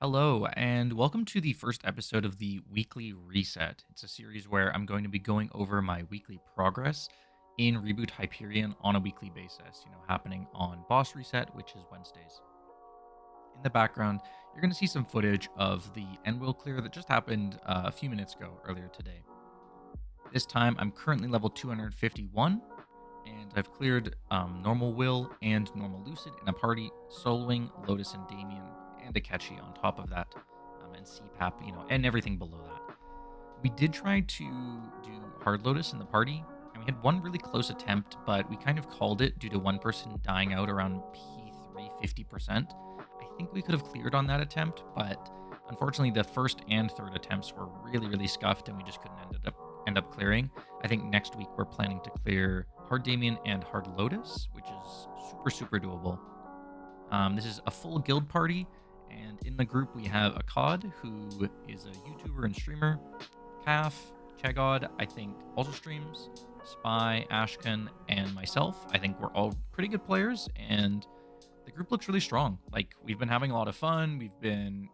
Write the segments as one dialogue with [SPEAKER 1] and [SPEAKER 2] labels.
[SPEAKER 1] Hello, and welcome to the first episode of the Weekly Reset. It's a series where I'm going to be going over my weekly progress in Reboot Hyperion on a weekly basis, happening on Boss Reset, which is Wednesdays. In the background, you're going to see some footage of the end wheel clear that just happened a few minutes ago, earlier today. This time, I'm currently level 251, and I've cleared normal Will and normal Lucid in a party, soloing Lotus and Damien, and Akechi on top of that, and CPAP, and everything below that. We did try to do Hard Lotus in the party, and we had one really close attempt, but we kind of called it due to one person dying out around P3 50%. I think we could have cleared on that attempt, but unfortunately, the first and third attempts were really, really scuffed, and we just couldn't end up clearing. I think next week we're planning to clear Hard Damien and Hard Lotus, which is super, super doable. This is a full guild party, and in the group we have Akkad, who is a YouTuber and streamer, Calf, Chagod, I think also streams, Spy, Ashkan, and myself. I think we're all pretty good players, and the group looks really strong. Like, we've been having a lot of fun. We've been,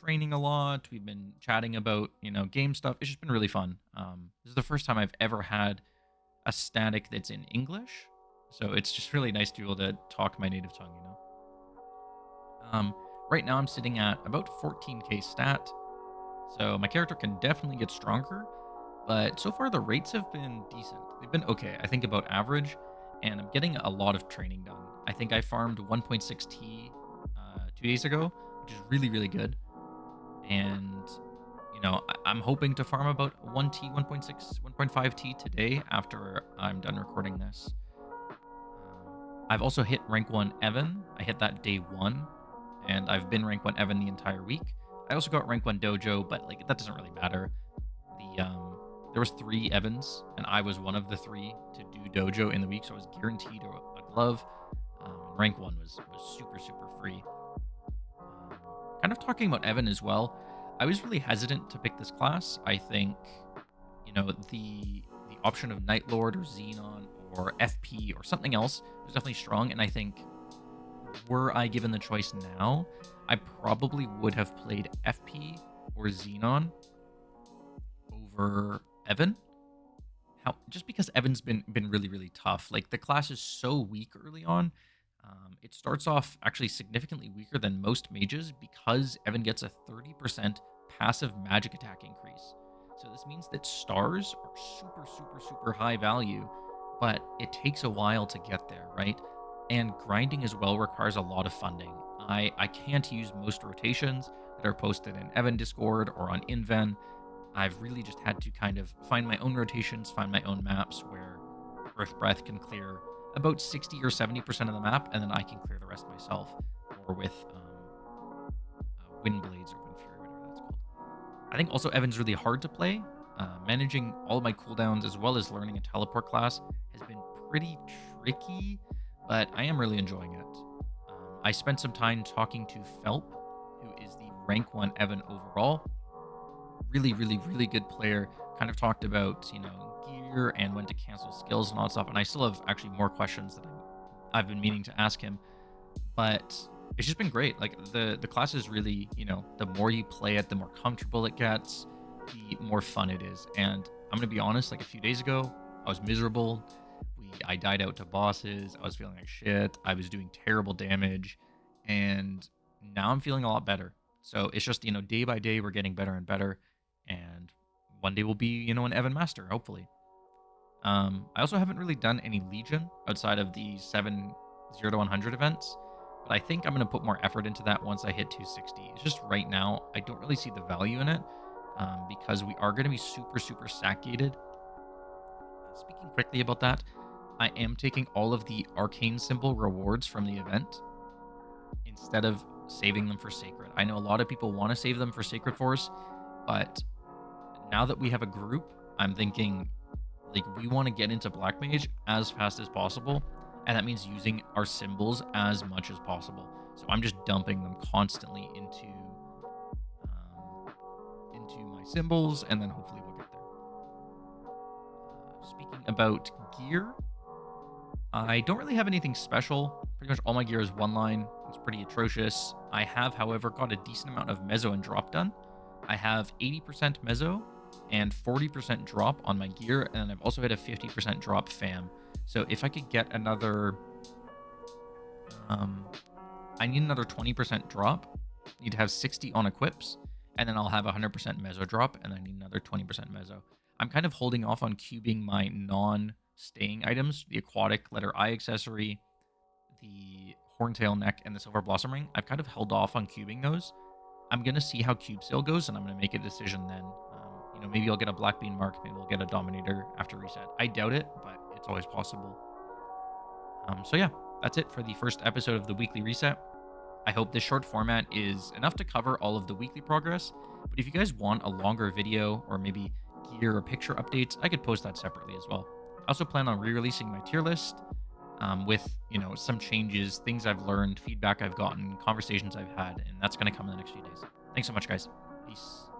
[SPEAKER 1] training a lot. We've been chatting about, game stuff. It's just been really fun. This is the first time I've ever had a static that's in English. So it's just really nice to be able to talk my native tongue. Um, right now I'm sitting at about 14k stat. So my character can definitely get stronger, but so far the rates have been decent. They've been okay. I think about average, and I'm getting a lot of training done. I think I farmed 1.6T 2 days ago, which is really, really good. And, I'm hoping to farm about 1T, 1.6, 1.5T today after I'm done recording this. I've also hit rank 1 Evan. I hit that day 1, and I've been rank 1 Evan the entire week. I also got rank 1 Dojo, but that doesn't really matter. There was 3 Evans, and I was one of the 3 to do Dojo in the week, so I was guaranteed a glove. Rank 1 was super, super free. Kind of talking about Evan as well, I was really hesitant to pick this class. I think, the option of Night Lord or Xenon or FP or something else was definitely strong, and I think were I given the choice now, I probably would have played FP or Xenon over Evan. Just because Evan's been really, really tough. Like, the class is so weak early on. It starts off actually significantly weaker than most mages because Evan gets a 30% passive magic attack increase. So this means that stars are super, super, super high value, but it takes a while to get there, right? And grinding as well requires a lot of funding. I can't use most rotations that are posted in Evan Discord or on Inven. I've really just had to kind of find my own rotations, find my own maps where Earth Breath can clear about 60 or 70% of the map, and then I can clear the rest myself, or with Wind Blades or Wind Fury, whatever that's called. I think also Evan's really hard to play. Managing all of my cooldowns as well as learning a teleport class has been pretty tricky, but I am really enjoying it. I spent some time talking to Felp, who is the rank 1 Evan overall. Really, really, really good player. Kind of talked about, gear and when to cancel skills and all that stuff. And I still have actually more questions that I've been meaning to ask him. But it's just been great. Like, the class is really, the more you play it, the more comfortable it gets, the more fun it is. And I'm gonna be honest, like, a few days ago, I was miserable. I died out to bosses. I was feeling like shit. I was doing terrible damage, and now I'm feeling a lot better. So it's just, day by day we're getting better and better, and one day we'll be, an Evan Master, hopefully. I also haven't really done any Legion outside of the 0 to 100 events, but I think I'm going to put more effort into that once I hit 260. It's just right now, I don't really see the value in it, because we are going to be super, super sack gated. Speaking quickly about that, I am taking all of the arcane symbol rewards from the event instead of saving them for sacred. I know a lot of people want to save them for sacred force, but now that we have a group, I'm thinking, like, we want to get into black mage as fast as possible, and that means using our symbols as much as possible. So I'm just dumping them constantly into my symbols, and then hopefully we'll get there. Speaking about gear, I don't really have anything special. Pretty much all my gear is one line. It's pretty atrocious. I have, however, got a decent amount of mezzo and drop done. I have 80% mezzo and 40% drop on my gear, and I've also hit a 50% drop fam. So if I could get another, um, I need another 20% drop. Need to have 60 on equips, and then I'll have 100% mezzo drop, and I need another 20% mezzo. I'm kind of holding off on cubing my non-staying items, the aquatic letter I accessory, the horntail neck, and the silver blossom ring. I've kind of held off on cubing those. I'm gonna see how cube sale goes, and I'm gonna make a decision then. Maybe I'll get a black bean mark, maybe I'll get a dominator after reset. I doubt it, but it's always possible. So yeah, that's it for the first episode of the weekly reset. I hope this short format is enough to cover all of the weekly progress. But if you guys want a longer video or maybe gear or picture updates, I could post that separately as well. I also plan on re-releasing my tier list with some changes, things I've learned, feedback I've gotten, conversations I've had, and that's going to come in the next few days. Thanks so much, guys. Peace.